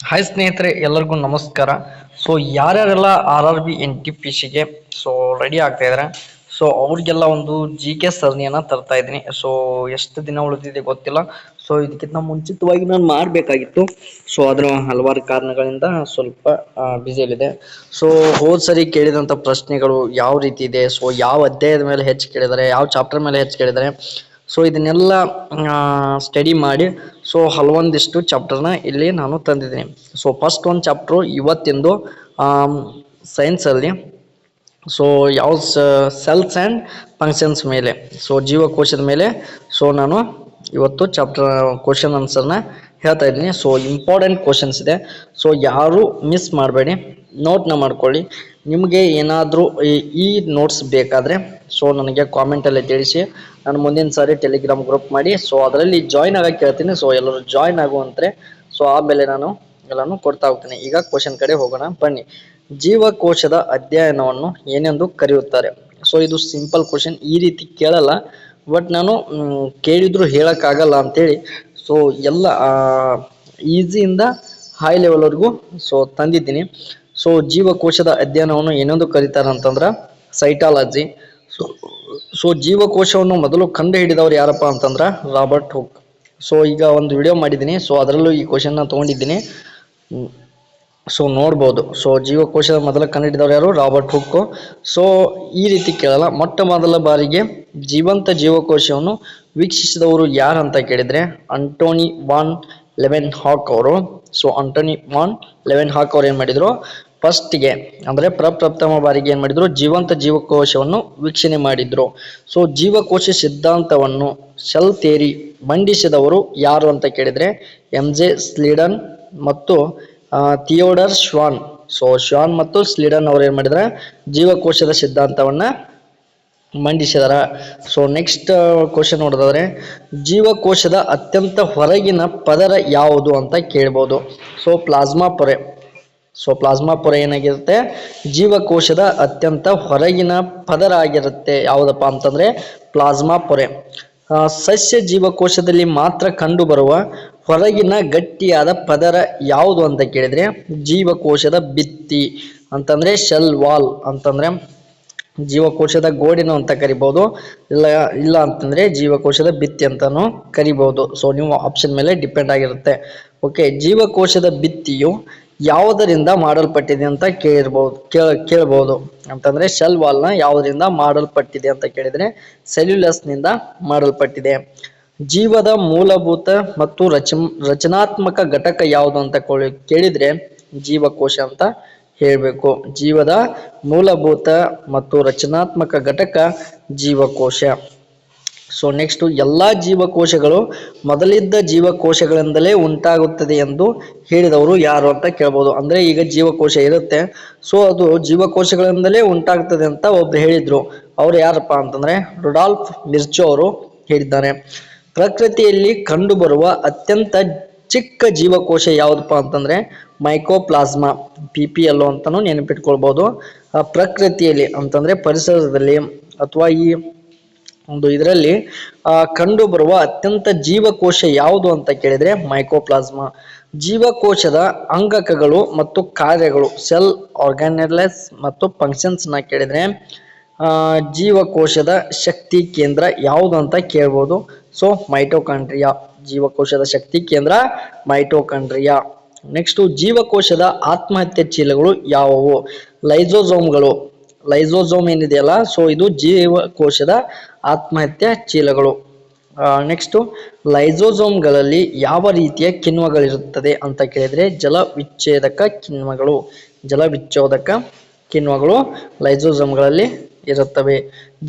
Hi ಸ್ನೇಹಿತರೆ, ಎಲ್ಲರಿಗೂ ನಮಸ್ಕಾರ. ಸೊ ಯಾರ್ಯಾರೆಲ್ಲ RRB NTPCಗೆ ಸೊ ರೆಡಿ ಆಗ್ತಾ ಇದ್ದಾರೆ, ಸೊ ಅವ್ರಿಗೆಲ್ಲ ಒಂದು GK ಸರಣಿಯನ್ನ ತರ್ತಾ ಇದ್ದೀನಿ. ಸೊ ಎಷ್ಟು ದಿನ ಉಳಿದಿದೆ ಗೊತ್ತಿಲ್ಲ. ಸೊ ಇದಕ್ಕಿಂತ ಮುಂಚಿತವಾಗಿ ನಾನು ಮಾಡಬೇಕಾಗಿತ್ತು. ಸೊ ಅದರ ಹಲವಾರು ಕಾರಣಗಳಿಂದ ಸ್ವಲ್ಪ ಬ್ಯುಸಿಯಲ್ಲಿದೆ. ಸೊ ಹೋದ್ ಸರಿ ಕೇಳಿದಂಥ ಪ್ರಶ್ನೆಗಳು ಯಾವ ರೀತಿ ಇದೆ, ಸೊ ಯಾವ ಅಧ್ಯಾಯದ ಮೇಲೆ ಹೆಚ್ಚು ಕೇಳಿದ್ದಾರೆ, ಯಾವ ಚಾಪ್ಟರ್ ಮೇಲೆ ಹೆಚ್ಚು ಕೇಳಿದ್ದಾರೆ, ಸೊ ಇದನ್ನೆಲ್ಲ ಸ್ಟಡಿ ಮಾಡಿ ಸೊ ಹಲವೊಂದಿಷ್ಟು ಚಾಪ್ಟರ್ನ ಇಲ್ಲಿ ನಾನು ತಂದಿದ್ದೀನಿ. ಸೊ ಫಸ್ಟ್ ಒಂದು ಚಾಪ್ಟ್ರು ಇವತ್ತಿಂದು ಸೈನ್ಸಲ್ಲಿ ಸೊ ಯಾವ ಸೆಲ್ಸ್ ಆ್ಯಂಡ್ ಫಂಕ್ಷನ್ಸ್ ಮೇಲೆ, ಸೊ ಜೀವಕೋಶದ ಮೇಲೆ ಸೊ ನಾನು ಇವತ್ತು ಚಾಪ್ಟರ್ ಕ್ವಶನ್ ಆನ್ಸರ್ನ ಹೇಳ್ತಾ ಇದ್ದೀನಿ. ಸೊ ಇಂಪಾರ್ಟೆಂಟ್ ಕ್ವಶನ್ಸ್ ಇದೆ, ಸೊ ಯಾರು ಮಿಸ್ ಮಾಡಬೇಡಿ, ನೋಟ್ನ ಮಾಡ್ಕೊಳ್ಳಿ. ನಿಮಗೆ ಏನಾದರೂ ಈ ನೋಟ್ಸ್ ಬೇಕಾದರೆ ಸೊ ನನಗೆ ಕಾಮೆಂಟಲ್ಲಿ ತಿಳಿಸಿ. ನಾನು ಮುಂದಿನ ಸಾರಿ ಟೆಲಿಗ್ರಾಮ್ ಗ್ರೂಪ್ ಮಾಡಿ ಸೊ ಅದರಲ್ಲಿ ಜಾಯ್ನ್ ಆಗಕ್ಕೆ ಹೇಳ್ತೀನಿ. ಸೊ ಎಲ್ಲರೂ ಜಾಯ್ನ್ ಆಗುವಂತೆ. ಸೊ ಆಮೇಲೆ ನಾನು ಎಲ್ಲಾನು ಕೊಡ್ತಾ ಹೋಗ್ತೀನಿ. ಈಗ ಕ್ವಶನ್ ಕಡೆ ಹೋಗೋಣ ಬನ್ನಿ. ಜೀವಕೋಶದ ಅಧ್ಯಯನವನ್ನು ಏನೆಂದು ಕರೆಯುತ್ತಾರೆ? ಸೊ ಇದು ಸಿಂಪಲ್ ಕ್ವಶನ್, ಈ ರೀತಿ ಕೇಳಲ್ಲ, ಬಟ್ ನಾನು ಕೇಳಿದ್ರು ಹೇಳೋಕ್ಕಾಗಲ್ಲ ಅಂತೇಳಿ ಸೊ ಎಲ್ಲ ಈಸಿಯಿಂದ ಹೈ ಲೆವೆಲ್ವರೆಗೂ ಸೊ ತಂದಿದ್ದೀನಿ. ಸೊ ಜೀವಕೋಶದ ಅಧ್ಯಯನವನ್ನು ಏನೆಂದು ಕರೀತಾರೆ ಅಂತಂದ್ರೆ ಸೈಟಾಲಜಿ. ಸೊ ಸೊ ಜೀವಕೋಶವನ್ನು ಮೊದಲು ಕಂಡು ಹಿಡಿದವರು ಯಾರಪ್ಪ ಅಂತಂದ್ರೆ ರಾಬರ್ಟ್ ಹುಕ್. ಸೊ ಈಗ ಒಂದು ವಿಡಿಯೋ ಮಾಡಿದ್ದೀನಿ, ಸೊ ಅದರಲ್ಲೂ ಈ ಕ್ವಶನ್ನ ತೊಗೊಂಡಿದ್ದೀನಿ, ಸೊ ನೋಡ್ಬೋದು. ಸೊ ಜೀವಕೋಶದ ಮೊದಲ ಕಂಡುಹಿಡಿದವರು ಯಾರು? Robert Hooke. ಸೊ ಈ ರೀತಿ ಕೇಳಲ್ಲ. ಮೊಟ್ಟ ಮೊದಲ ಬಾರಿಗೆ ಜೀವಂತ ಜೀವಕೋಶವನ್ನು ವೀಕ್ಷಿಸಿದವರು ಯಾರು ಅಂತ ಕೇಳಿದರೆ ಅಂಟೋನಿ ವಾನ್ ಲೆವೆನ್ ಹಾಕ್ ಅವರು. ಸೊ ಅಂಟೋನಿ ವಾನ್ ಲೆವೆನ್ ಹಾಕ್ ಅವರು ಏನು ಮಾಡಿದರು, ಫಸ್ಟ್ಗೆ ಅಂದರೆ ಪ್ರಪ್ರಥಮ ಬಾರಿಗೆ ಏನು ಮಾಡಿದರು, ಜೀವಂತ ಜೀವಕೋಶವನ್ನು ವೀಕ್ಷಣೆ ಮಾಡಿದ್ರು. ಸೊ ಜೀವಕೋಶ ಸಿದ್ಧಾಂತವನ್ನು ಸೆಲ್ ಥಿಯರಿ ಮಂಡಿಸಿದವರು ಯಾರು ಅಂತ ಕೇಳಿದರೆ MJ ಸ್ಲೀಡನ್ ಮತ್ತು ಥಿಯೋಡರ್ ಶ್ವಾನ್. ಸೊ ಶ್ವಾನ್ ಮತ್ತು ಸ್ಲೀಡನ್ ಅವರು ಏನು ಮಾಡಿದ್ರೆ ಜೀವಕೋಶದ ಸಿದ್ಧಾಂತವನ್ನ ಮಂಡಿಸಿದಾರ. ಸೊ ನೆಕ್ಸ್ಟ್ ಕ್ವಶನ್ ನೋಡಿದ್ರೆ ಜೀವಕೋಶದ ಅತ್ಯಂತ ಹೊರಗಿನ ಪದರ ಯಾವುದು ಅಂತ ಕೇಳ್ಬೋದು. ಸೊ ಪ್ಲಾಸ್ಮಾ ಪೊರೆ. ಸೊ ಪ್ಲಾಸ್ಮಾ ಪೊರೆ ಏನಾಗಿರುತ್ತೆ, ಜೀವಕೋಶದ ಅತ್ಯಂತ ಹೊರಗಿನ ಪದರ ಆಗಿರುತ್ತೆ. ಯಾವುದಪ್ಪ ಅಂತಂದ್ರೆ ಪ್ಲಾಸ್ಮಾ ಪೊರೆ. ಸಸ್ಯ ಜೀವಕೋಶದಲ್ಲಿ ಮಾತ್ರ ಕಂಡುಬರುವ ಹೊರಗಿನ ಗಟ್ಟಿಯಾದ ಪದರ ಯಾವುದು ಅಂತ ಕೇಳಿದ್ರೆ ಜೀವಕೋಶದ ಭಿತ್ತಿ ಅಂತಂದ್ರೆ ಶೆಲ್ ವಾಲ್ ಅಂತಂದ್ರೆ ಜೀವಕೋಶದ ಗೋಡೆನು ಅಂತ ಕರಿಬಹುದು, ಇಲ್ಲ ಅಂತಂದ್ರೆ ಜೀವಕೋಶದ ಭಿತ್ತಿ ಅಂತಾನು ಕರಿಬಹುದು. ಸೊ ನೀವು ಆಪ್ಷನ್ ಮೇಲೆ ಡಿಪೆಂಡ್ ಆಗಿರುತ್ತೆ. ಓಕೆ, ಜೀವಕೋಶದ ಭಿತ್ತಿಯು ಯಾವುದರಿಂದ ಮಾಡಲ್ಪಟ್ಟಿದೆ ಅಂತ ಕೇಳಬಹುದು ಅಂತಂದ್ರೆ ಶೆಲ್ ವಾಲ್ನ ಯಾವುದರಿಂದ ಮಾಡಲ್ಪಟ್ಟಿದೆ ಅಂತ ಕೇಳಿದ್ರೆ ಸೆಲ್ಯುಲಸ್ನಿಂದ ಮಾಡಲ್ಪಟ್ಟಿದೆ. ಜೀವದ ಮೂಲಭೂತ ಮತ್ತು ರಚನಾತ್ಮಕ ಘಟಕ ಯಾವುದು ಅಂತ ಕೇಳಿದ್ರೆ ಜೀವಕೋಶ ಅಂತ ಹೇಳಬೇಕು. ಜೀವದ ಮೂಲಭೂತ ಮತ್ತು ರಚನಾತ್ಮಕ ಘಟಕ ಜೀವಕೋಶ. ಸೊ ನೆಕ್ಸ್ಟ್, ಎಲ್ಲಾ ಜೀವಕೋಶಗಳು ಮೊದಲಿದ್ದ ಜೀವಕೋಶಗಳಿಂದಲೇ ಉಂಟಾಗುತ್ತದೆ ಎಂದು ಹೇಳಿದವರು ಯಾರು ಅಂತ ಕೇಳ್ಬೋದು. ಅಂದ್ರೆ ಈಗ ಜೀವಕೋಶ ಇರುತ್ತೆ, ಸೊ ಅದು ಜೀವಕೋಶಗಳಿಂದಲೇ ಉಂಟಾಗ್ತದೆ ಅಂತ ಒಬ್ರು ಹೇಳಿದ್ರು. ಅವ್ರು ಯಾರಪ್ಪ ಅಂತಂದ್ರೆ ರುಡಾಲ್ಫ್ ವಿರ್ಚೋ ಅವರು ಹೇಳಿದ್ದಾರೆ. ಪ್ರಕೃತಿಯಲ್ಲಿ ಕಂಡುಬರುವ ಅತ್ಯಂತ ಚಿಕ್ಕ ಜೀವಕೋಶ ಯಾವುದಪ್ಪ ಅಂತಂದ್ರೆ ಮೈಕೋಪ್ಲಾಸ್ಮಾ, PPLO ಅಂತಾನು ನೆನಪಿಟ್ಕೊಳ್ಬಹುದು. ಪ್ರಕೃತಿಯಲ್ಲಿ ಅಂತಂದ್ರೆ ಪರಿಸರದಲ್ಲಿ ಅಥವಾ ಈ ಒಂದು ಇದರಲ್ಲಿ ಕಂಡು ಬರುವ ಅತ್ಯಂತ ಜೀವಕೋಶ ಯಾವುದು ಅಂತ ಕೇಳಿದ್ರೆ ಮೈಕೋಪ್ಲಾಸ್ಮಾ. ಜೀವಕೋಶದ ಅಂಗಕಗಳು ಮತ್ತು ಕಾರ್ಯಗಳು, ಸೆಲ್ ಆರ್ಗಾನೆಲ್ಸ್ ಮತ್ತು ಫಂಕ್ಷನ್ಸ್ ನ ಕೇಳಿದ್ರೆ ಜೀವಕೋಶದ ಶಕ್ತಿ ಕೇಂದ್ರ ಯಾವುದು ಅಂತ ಕೇಳ್ಬೋದು. So mitochondria. ಜೀವಕೋಶದ ಶಕ್ತಿ ಕೇಂದ್ರ ಮೈಟೋಕಾಂಡ್ರಿಯಾ. ನೆಕ್ಸ್ಟ್, ಜೀವಕೋಶದ ಆತ್ಮಹತ್ಯೆ ಚೀಲಗಳು ಯಾವುವು? ಲೈಸೋಸೋಮ್ಗಳು. ಲೈಸೋಸೋಮ್ ಏನಿದೆಯಲ್ಲ, ಸೊ ಇದು ಜೀವಕೋಶದ ಆತ್ಮಹತ್ಯೆ ಚೀಲಗಳು. ನೆಕ್ಸ್ಟ್, ಲೈಸೋಸೋಮ್ಗಳಲ್ಲಿ ಯಾವ ರೀತಿಯ ಕಿಣ್ವಗಳಿರುತ್ತದೆ ಅಂತ ಕೇಳಿದ್ರೆ ಜಲವಿಚ್ಛೇದಕ ಕಿಣ್ವಗಳು. ಜಲವಿಚ್ಛೇದಕ ಕಿಣ್ವಗಳು ಲೈಸೋಸೋಮ್ಗಳಲ್ಲಿ ಇರುತ್ತವೆ.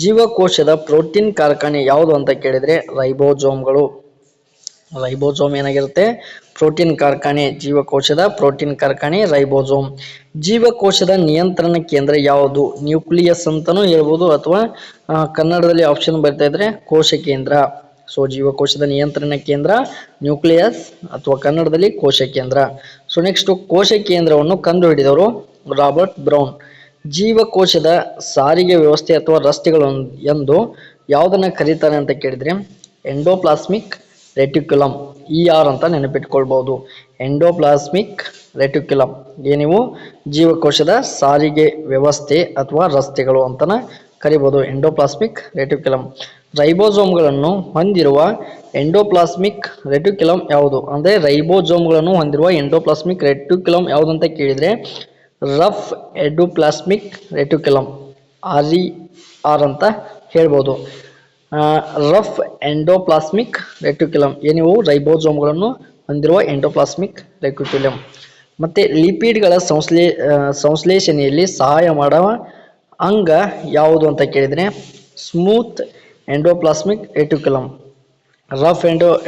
ಜೀವಕೋಶದ ಪ್ರೋಟೀನ್ ಕಾರ್ಖಾನೆ ಯಾವುದು ಅಂತ ಕೇಳಿದ್ರೆ ರೈಬೋಸೋಮ್ಗಳು. ರೈಬೋಸೋಮ್ ಏನಾಗಿರುತ್ತೆ, ಪ್ರೋಟೀನ್ ಕಾರ್ಖಾನೆ. ಜೀವಕೋಶದ ಪ್ರೋಟೀನ್ ಕಾರ್ಖಾನೆ ರೈಬೋಸೋಮ್. ಜೀವಕೋಶದ ನಿಯಂತ್ರಣ ಕೇಂದ್ರ ಯಾವುದು? ನ್ಯೂಕ್ಲಿಯಸ್ ಅಂತಾನೂ ಹೇಳ್ಬೋದು, ಅಥವಾ ಕನ್ನಡದಲ್ಲಿ ಆಪ್ಷನ್ ಬರ್ತಾ ಇದ್ರೆ ಕೋಶ ಕೇಂದ್ರ. ಸೊ ಜೀವಕೋಶದ ನಿಯಂತ್ರಣ ಕೇಂದ್ರ ನ್ಯೂಕ್ಲಿಯಸ್ ಅಥವಾ ಕನ್ನಡದಲ್ಲಿ ಕೋಶ ಕೇಂದ್ರ. ಸೊ ನೆಕ್ಸ್ಟ್, ಕೋಶ ಕೇಂದ್ರವನ್ನು ಕಂಡುಹಿಡಿದವರು ರಾಬರ್ಟ್ ಬ್ರೌನ್. ಜೀವಕೋಶದ ಸಾರಿಗೆ ವ್ಯವಸ್ಥೆ ಅಥವಾ ರಸ್ತೆಗಳು ಎಂದು ಯಾವುದನ್ನ ಕರೀತಾರೆ ಅಂತ ಕೇಳಿದ್ರೆ ಎಂಡೋಪ್ಲಾಸ್ಮಿಕ್ ರೆಟಿಕ್ಯುಲಮ್, ER ಅಂತ ನೆನಪಿಟ್ಕೊಳ್ಬಹುದು. Endoplasmic reticulum. ಏನಿವು ಜೀವಕೋಶದ ಸಾರಿಗೆ ವ್ಯವಸ್ಥೆ ಅಥವಾ ರಸ್ತೆಗಳು ಅಂತನ ಕರಿಬಹುದು. Endoplasmic reticulum. ರೈಬೋಸೋಮ್ಗಳನ್ನು ಹೊಂದಿರುವ ಎಂಡೋಪ್ಲಾಸ್ಮಿಕ್ ರೆಟಿಕ್ಯುಲಮ್ ಯಾವುದು? ಅಂದರೆ ರೈಬೋಸೋಮ್ಗಳನ್ನು ಹೊಂದಿರುವ ಎಂಡೋಪ್ಲಾಸ್ಮಿಕ್ ರೆಟಿಕ್ಯುಲಮ್ ಯಾವುದು ಅಂತ ಕೇಳಿದರೆ ರಫ್ ಎಂಡೋಪ್ಲಾಸ್ಮಿಕ್ ರೆಟಿಕ್ಯುಲಮ್, RER ಅಂತ ಹೇಳ್ಬೋದು. ರಫ್ ಎಂಡೋಪ್ಲಾಸ್ಮಿಕ್ ರೆಟಿಕ್ಯುಲಮ್ ಏನಿವು ರೈಬೋಸೋಮ್ಗಳನ್ನು ಹೊಂದಿರುವ ಎಂಡೋಪ್ಲಾಸ್ಮಿಕ್ ರೆಟಿಕ್ಯುಲಮ್. ಮತ್ತು ಲಿಪಿಡ್ಗಳ ಸಂಶ್ಲೇಷಣೆಯಲ್ಲಿ ಸಹಾಯ ಮಾಡುವ ಅಂಗ ಯಾವುದು ಅಂತ ಕೇಳಿದರೆ smooth endoplasmic reticulum. Rough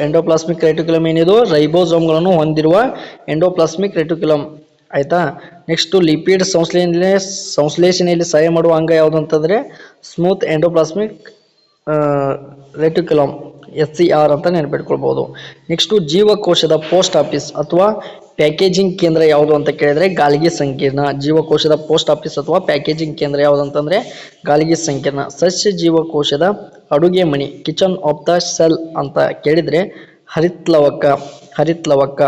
endoplasmic reticulum ಏನಿದು ರೈಬೋಸೋಮ್ಗಳನ್ನು ಹೊಂದಿರುವ ಎಂಡೋಪ್ಲಾಸ್ಮಿಕ್ ರೆಟಿಕ್ಯುಲಮ್. ಆಯಿತಾ. ನೆಕ್ಸ್ಟು ಲಿಪಿಡ್ ಸಂಶ್ಲೇಷಣೆಯಲ್ಲಿ ಸಹಾಯ ಮಾಡುವ ಅಂಗ ಯಾವುದು ಅಂತಂದರೆ ಸ್ಮೂತ್ ಎಂಡೋಪ್ಲಾಸ್ಮಿಕ್ ರೆಟಿಕ್ಯುಲಮ್, SCR ಅಂತ ನೆನಪಿಟ್ಕೊಳ್ಬೋದು. ನೆಕ್ಸ್ಟು ಜೀವಕೋಶದ ಪೋಸ್ಟ್ ಆಫೀಸ್ ಅಥವಾ ಪ್ಯಾಕೇಜಿಂಗ್ ಕೇಂದ್ರ ಯಾವುದು ಅಂತ ಕೇಳಿದರೆ ಗಾಲ್ಗಿ ಸಂಕೀರ್ಣ. ಜೀವಕೋಶದ ಪೋಸ್ಟ್ ಆಫೀಸ್ ಅಥವಾ ಪ್ಯಾಕೇಜಿಂಗ್ ಕೇಂದ್ರ ಯಾವುದು ಅಂತಂದರೆ ಗಾಲ್ಗಿ ಸಂಕೀರ್ಣ. ಸಸ್ಯ ಜೀವಕೋಶದ ಅಡುಗೆ ಮನೆ, ಕಿಚನ್ ಆಫ್ ದ ಸೆಲ್ ಅಂತ ಕೇಳಿದರೆ ಹರಿತ್ಲವಕ.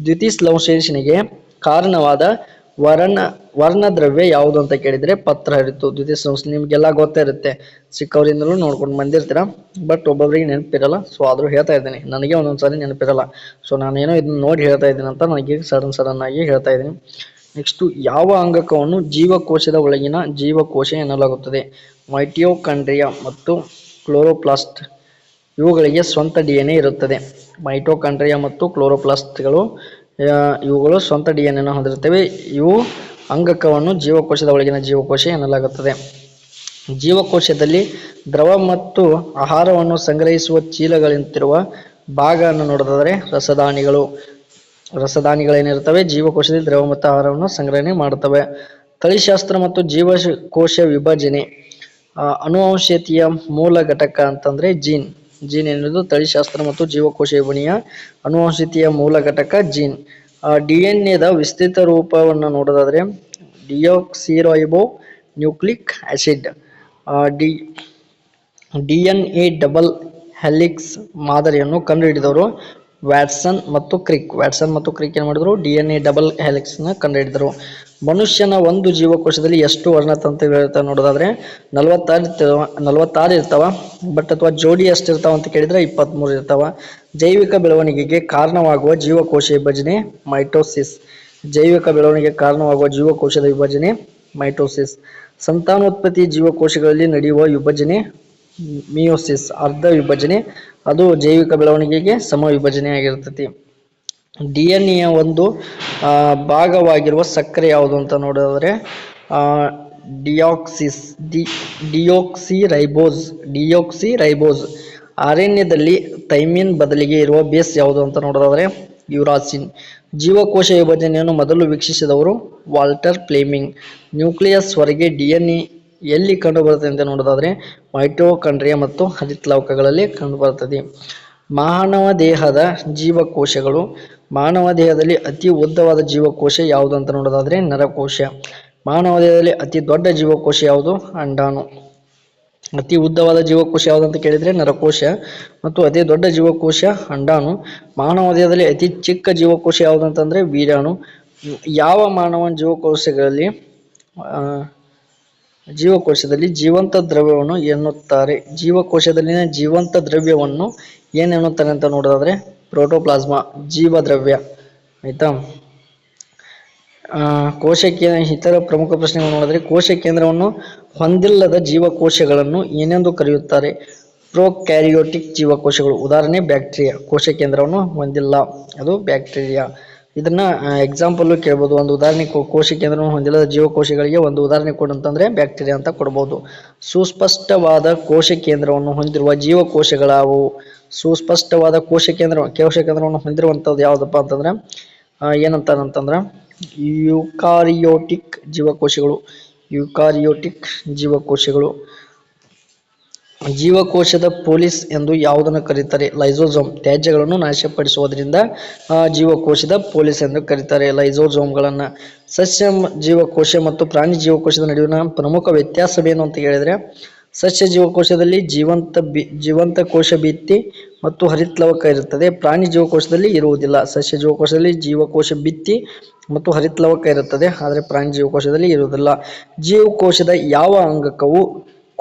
ದ್ಯುತಿಸಂಶ್ಲೇಷಣೆಗೆ ಕಾರಣವಾದ ವರ್ಣದ್ರವ್ಯ ಯಾವುದು ಅಂತ ಕೇಳಿದರೆ ಪತ್ರಹರಿತು. ದ್ಯುತಿಸಂಶ್ಲೇಷಣೆ ನಿಮಗೆಲ್ಲ ಗೊತ್ತಿರುತ್ತೆ, ಚಿಕ್ಕವರಿಂದಲೂ ನೋಡ್ಕೊಂಡು ಬಂದಿರ್ತೀರ, ಬಟ್ ಒಬ್ಬೊಬ್ಬರಿಗೆ ನೆನಪಿರಲ್ಲ. ಸೊ ಆದರೂ ಹೇಳ್ತಾ ಇದ್ದೀನಿ, ನನಗೆ ಒಂದೊಂದ್ಸಾರಿ ನೆನಪಿರಲ್ಲ. ಸೊ ನಾನೇನೋ ಇದನ್ನ ನೋಡಿ ಹೇಳ್ತಾ ಇದ್ದೀನಿ ಅಂತ ನನಗೆ ಸಡನ್ ಆಗಿ ಹೇಳ್ತಾ ಇದ್ದೀನಿ. ನೆಕ್ಸ್ಟು ಯಾವ ಅಂಗಕವನ್ನು ಜೀವಕೋಶದ ಒಳಗಿನ ಜೀವಕೋಶ ಎನ್ನಲಾಗುತ್ತದೆ? ಮೈಟೋಕಾಂಡ್ರಿಯಾ ಮತ್ತು ಕ್ಲೋರೋಪ್ಲಾಸ್ಟ್. ಇವುಗಳಿಗೆ ಸ್ವಂತ DNA ಇರುತ್ತದೆ. ಮೈಟೋಕಾಂಡ್ರಿಯಾ ಮತ್ತು ಕ್ಲೋರೋಪ್ಲಾಸ್ಟ್ಗಳು ಇವುಗಳು ಸ್ವಂತ DNA ಹೊಂದಿರುತ್ತವೆ. ಇವು ಅಂಗಕವನ್ನು ಜೀವಕೋಶದ ಒಳಗಿನ ಜೀವಕೋಶ ಎನ್ನಲಾಗುತ್ತದೆ. ಜೀವಕೋಶದಲ್ಲಿ ದ್ರವ ಮತ್ತು ಆಹಾರವನ್ನು ಸಂಗ್ರಹಿಸುವ ಚೀಲಗಳಂತಿರುವ ಭಾಗ ಅನ್ನು ನೋಡೋದಾದರೆ ರಸದಾನಿಗಳೇನಿರ್ತವೆ ಜೀವಕೋಶದಲ್ಲಿ ದ್ರವ ಮತ್ತು ಆಹಾರವನ್ನು ಸಂಗ್ರಹಣೆ ಮಾಡುತ್ತವೆ. ತಳಿಶಾಸ್ತ್ರ ಮತ್ತು ಜೀವಕೋಶ ವಿಭಜನೆ. ಅನುವಂಶೀಯತೆಯ ಮೂಲ ಘಟಕ ಅಂತಂದರೆ ಜೀನ್ ಎನ್ನುವುದು ತಳಿಶಾಸ್ತ್ರ ಮತ್ತು ಜೀವಕೋಶ ವಿಭಜನೆಯ ಅನುವಂಶೀಯತೆಯ ಮೂಲ ಘಟಕ ಜೀನ್. DNA ವಿಸ್ತೃತ ರೂಪವನ್ನು ನೋಡೋದಾದರೆ deoxyribo nucleic acid. DNA double helix ಮಾದರಿಯನ್ನು ಕಂಡುಹಿಡಿದವರು ವ್ಯಾಟ್ಸನ್ ಮತ್ತು ಕ್ರಿಕ್ ಏನು ಮಾಡಿದರು? DNA ಡಬಲ್ ಹೆಲಿಕ್ಸ್ನ ಕಂಡುಹಿಡಿದರು. ಮನುಷ್ಯನ ಒಂದು ಜೀವಕೋಶದಲ್ಲಿ ಎಷ್ಟು ವರ್ಣತಂತುಗಳಿರ್ತವೆ ನೋಡೋದಾದರೆ 46 ಇರ್ತಾವ. ಬಟ್ ಅಥವಾ ಜೋಡಿ ಎಷ್ಟಿರ್ತಾವ ಅಂತ ಕೇಳಿದರೆ 23 ಇರ್ತಾವ. ಜೈವಿಕ ಬೆಳವಣಿಗೆಗೆ ಕಾರಣವಾಗುವ ಜೀವಕೋಶ ವಿಭಜನೆ ಮೈಟೋಸಿಸ್. ಸಂತಾನೋತ್ಪತ್ತಿ ಜೀವಕೋಶಗಳಲ್ಲಿ ನಡೆಯುವ ವಿಭಜನೆ ಮಿಯೋಸಿಸ್. ಅರ್ಧ ವಿಭಜನೆ, ಅದು ಜೈವಿಕ ಬೆಳವಣಿಗೆಗೆ ಸಮ ವಿಭಜನೆ ಆಗಿರ್ತೈತಿ. DNA ಒಂದು ಭಾಗವಾಗಿರುವ ಸಕ್ಕರೆ ಯಾವುದು ಅಂತ ನೋಡೋದಾದರೆ ಡಿಯೋಕ್ಸಿರೈಬೋಸ್. RNAದಲ್ಲಿ ಥೈಮಿನ್ ಬದಲಿಗೆ ಇರುವ ಬೇಸ್ ಯಾವುದು ಅಂತ ನೋಡೋದಾದರೆ ಯುರಾಸಿನ್. ಜೀವಕೋಶ ವಿಭಜನೆಯನ್ನು ಮೊದಲು ವೀಕ್ಷಿಸಿದವರು ವಾಲ್ಟರ್ ಫ್ಲೆಮಿಂಗ್. ನ್ಯೂಕ್ಲಿಯಸ್ ಹೊರಗೆ DNA ಎಲ್ಲಿ ಕಂಡುಬರುತ್ತದೆ ಅಂತ ನೋಡೋದಾದರೆ ಮೈಟೋಕಾಂಡ್ರಿಯಾ ಮತ್ತು ಹರಿತ್ಲವಕಗಳಲ್ಲಿ ಕಂಡುಬರುತ್ತದೆ. ಮಾನವ ದೇಹದ ಜೀವಕೋಶಗಳು. ಮಾನವ ದೇಹದಲ್ಲಿ ಅತಿ ಉದ್ದವಾದ ಜೀವಕೋಶ ಯಾವುದು ಅಂತ ನೋಡೋದಾದರೆ ನರಕೋಶ. ಮಾನವ ದೇಹದಲ್ಲಿ ಅತಿ ದೊಡ್ಡ ಜೀವಕೋಶ ಯಾವುದು? ಅಂಡಾಣು. ಅತಿ ಉದ್ದವಾದ ಜೀವಕೋಶ ಯಾವುದು ಅಂತ ಕೇಳಿದರೆ ನರಕೋಶ ಮತ್ತು ಅತಿ ದೊಡ್ಡ ಜೀವಕೋಶ ಅಂಡಾಣು. ಮಾನವ ದೇಹದಲ್ಲಿ ಅತಿ ಚಿಕ್ಕ ಜೀವಕೋಶ ಯಾವುದು ಅಂತಂದರೆ ವೀರ್ಯಾಣು. ಯಾವ ಮಾನವನ ಜೀವಕೋಶದಲ್ಲಿ ಜೀವಂತ ದ್ರವ್ಯವನ್ನು ಎನ್ನುತ್ತಾರೆ? ಜೀವಕೋಶದಲ್ಲಿನ ಜೀವಂತ ದ್ರವ್ಯವನ್ನು ಏನೆನ್ನುತ್ತಾರೆ ಅಂತ ನೋಡೋದಾದರೆ ಪ್ರೋಟೋಪ್ಲಾಸ್ಮಾ, ಜೀವದ್ರವ್ಯ. ಆಯಿತಾ. ಇತರ ಪ್ರಮುಖ ಪ್ರಶ್ನೆಗಳು ನೋಡಿದ್ರೆ ಕೋಶ ಕೇಂದ್ರವನ್ನು ಹೊಂದಿಲ್ಲದ ಜೀವಕೋಶಗಳನ್ನು ಏನೆಂದು ಕರೆಯುತ್ತಾರೆ? ಪ್ರೊಕ್ಯಾರಿಯೋಟಿಕ್ ಜೀವಕೋಶಗಳು. ಉದಾಹರಣೆ ಬ್ಯಾಕ್ಟೀರಿಯಾ. ಕೋಶ ಕೇಂದ್ರವನ್ನು ಹೊಂದಿಲ್ಲ, ಅದು ಬ್ಯಾಕ್ಟೀರಿಯಾ. ಇದನ್ನ ಎಕ್ಸಾಂಪಲ್ ಕೇಳ್ಬೋದು. ಒಂದು ಉದಾಹರಣೆ ಕೋಶ ಕೇಂದ್ರವನ್ನು ಹೊಂದಿಲ್ಲದ ಜೀವಕೋಶಗಳಿಗೆ ಒಂದು ಉದಾಹರಣೆ ಕೊಡಂತಂದ್ರೆ ಬ್ಯಾಕ್ಟೀರಿಯಾ ಅಂತ ಕೊಡ್ಬೋದು. ಸುಸ್ಪಷ್ಟವಾದ ಕೋಶ ಕೇಂದ್ರವನ್ನು ಹೊಂದಿರುವ ಜೀವಕೋಶಗಳಾವು? ಸುಸ್ಪಷ್ಟವಾದ ಕೋಶ ಕೇಂದ್ರವನ್ನು ಹೊಂದಿರುವಂಥದ್ದು ಯಾವುದಪ್ಪ ಅಂತಂದ್ರೆ ಏನಂತಾರಂತಂದ್ರೆ ಯುಕಾರಿಯೋಟಿಕ್ ಜೀವಕೋಶಗಳು. ಜೀವಕೋಶದ ಪೊಲೀಸ್ ಎಂದು ಯಾವುದನ್ನು ಕರೀತಾರೆ? ಲೈಸೋಸೋಮ್. ತ್ಯಾಜ್ಯಗಳನ್ನು ನಾಶಪಡಿಸುವುದರಿಂದ ಜೀವಕೋಶದ ಪೊಲೀಸ್ ಎಂದು ಕರೀತಾರೆ ಲೈಸೋಸೋಮ್ಗಳನ್ನು. ಸಸ್ಯ ಜೀವಕೋಶ ಮತ್ತು ಪ್ರಾಣಿ ಜೀವಕೋಶದ ನಡುವಿನ ಪ್ರಮುಖ ವ್ಯತ್ಯಾಸವೇನು ಅಂತ ಹೇಳಿದ್ರೆ ಸಸ್ಯ ಜೀವಕೋಶದಲ್ಲಿ ಜೀವಂತ ಕೋಶ ಭಿತ್ತಿ ಮತ್ತು ಹರಿತ್ಲವಕ ಇರುತ್ತದೆ. ಪ್ರಾಣಿ ಜೀವಕೋಶದಲ್ಲಿ ಇರುವುದಿಲ್ಲ. ಸಸ್ಯ ಜೀವಕೋಶದಲ್ಲಿ ಜೀವಕೋಶ ಭಿತ್ತಿ ಮತ್ತು ಹರಿತ್ಲವಕ ಇರುತ್ತದೆ, ಆದರೆ ಪ್ರಾಣಿ ಜೀವಕೋಶದಲ್ಲಿ ಇರುವುದಿಲ್ಲ. ಜೀವಕೋಶದ ಯಾವ ಅಂಗಕವು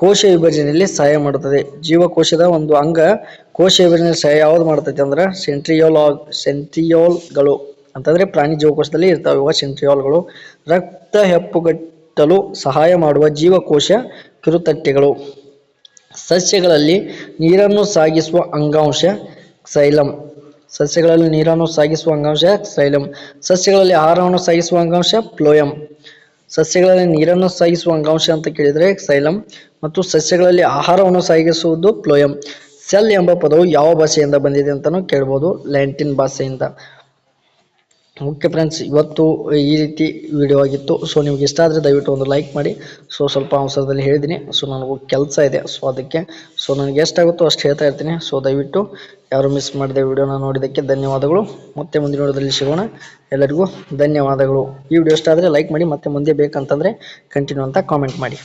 ಕೋಶ ವಿಭಜನೆಯಲ್ಲಿ ಸಹಾಯ ಮಾಡುತ್ತದೆ? ಜೀವಕೋಶದ ಒಂದು ಅಂಗ ಕೋಶ ವಿಭಜನೆಯಲ್ಲಿ ಸಹಾಯ ಯಾವ್ದು ಮಾಡ್ತೈತಿ ಅಂದ್ರೆ ಸೆಂಟ್ರಿಯೋಲ್ಗಳು ಅಂತಂದ್ರೆ ಪ್ರಾಣಿ ಜೀವಕೋಶದಲ್ಲಿ ಇರ್ತಾವ ಸೆಂಟ್ರಿಯೋಲ್ಗಳು. ರಕ್ತ ಹೆಪ್ಪುಗಟ್ಟಲು ಸಹಾಯ ಮಾಡುವ ಜೀವಕೋಶ ಕಿರುತಟ್ಟೆಗಳು. ಸಸ್ಯಗಳಲ್ಲಿ ನೀರನ್ನು ಸಾಗಿಸುವ ಅಂಗಾಂಶ ಕ್ಸೈಲಂ. ಸಸ್ಯಗಳಲ್ಲಿ ನೀರನ್ನು ಸಾಗಿಸುವ ಅಂಗಾಂಶ ಕ್ಸೈಲಂ. ಸಸ್ಯಗಳಲ್ಲಿ ಆಹಾರವನ್ನು ಸಾಗಿಸುವ ಅಂಗಾಂಶ ಫ್ಲೋಯಂ. ಸಸ್ಯಗಳಲ್ಲಿ ನೀರನ್ನು ಸಾಗಿಸುವ ಅಂಗಾಂಶ ಅಂತ ಕೇಳಿದರೆ ಕ್ಸೈಲಂ ಮತ್ತು ಸಸ್ಯಗಳಲ್ಲಿ ಆಹಾರವನ್ನು ಸಾಗಿಸುವುದು ಫ್ಲೋಯಂ. ಸೆಲ್ ಎಂಬ ಪದವು ಯಾವ ಭಾಷೆಯಿಂದ ಬಂದಿದೆ ಅಂತಾನು ಕೇಳ್ಬೋದು, ಲ್ಯಾಟಿನ್ ಭಾಷೆಯಿಂದ. ಓಕೆ ಫ್ರೆಂಡ್ಸ್, ಇವತ್ತು ಈ ರೀತಿ ವಿಡಿಯೋ ಆಗಿತ್ತು. ಸೊ ನಿಮ್ಗೆ ಇಷ್ಟ ಆದರೆ ದಯವಿಟ್ಟು ಒಂದು ಲೈಕ್ ಮಾಡಿ. ಸೊ ಸ್ವಲ್ಪ ಅವಸರದಲ್ಲಿ ಹೇಳಿದ್ದೀನಿ, ಸೊ ನನಗೂ ಕೆಲಸ ಇದೆ, ಸೊ ಅದಕ್ಕೆ ಸೊ ನನಗೆ ಎಷ್ಟಾಗುತ್ತೋ ಅಷ್ಟು ಹೇಳ್ತಾ ಇರ್ತೀನಿ. ಸೊ ದಯವಿಟ್ಟು ಯಾರು ಮಿಸ್ ಮಾಡಿದೆ ವಿಡಿಯೋನ ನೋಡಿದ್ದಕ್ಕೆ ಧನ್ಯವಾದಗಳು. ಮತ್ತೆ ಮುಂದಿನ ವಿಡಿಯೋದಲ್ಲಿ ಸಿಗೋಣ. ಎಲ್ಲರಿಗೂ ಧನ್ಯವಾದಗಳು. ಈ ವಿಡಿಯೋ ಇಷ್ಟ ಆದರೆ ಲೈಕ್ ಮಾಡಿ, ಮತ್ತೆ ಮುಂದೆ ಬೇಕಂತಂದರೆ ಕಂಟಿನ್ಯೂ ಅಂತ ಕಾಮೆಂಟ್ ಮಾಡಿ.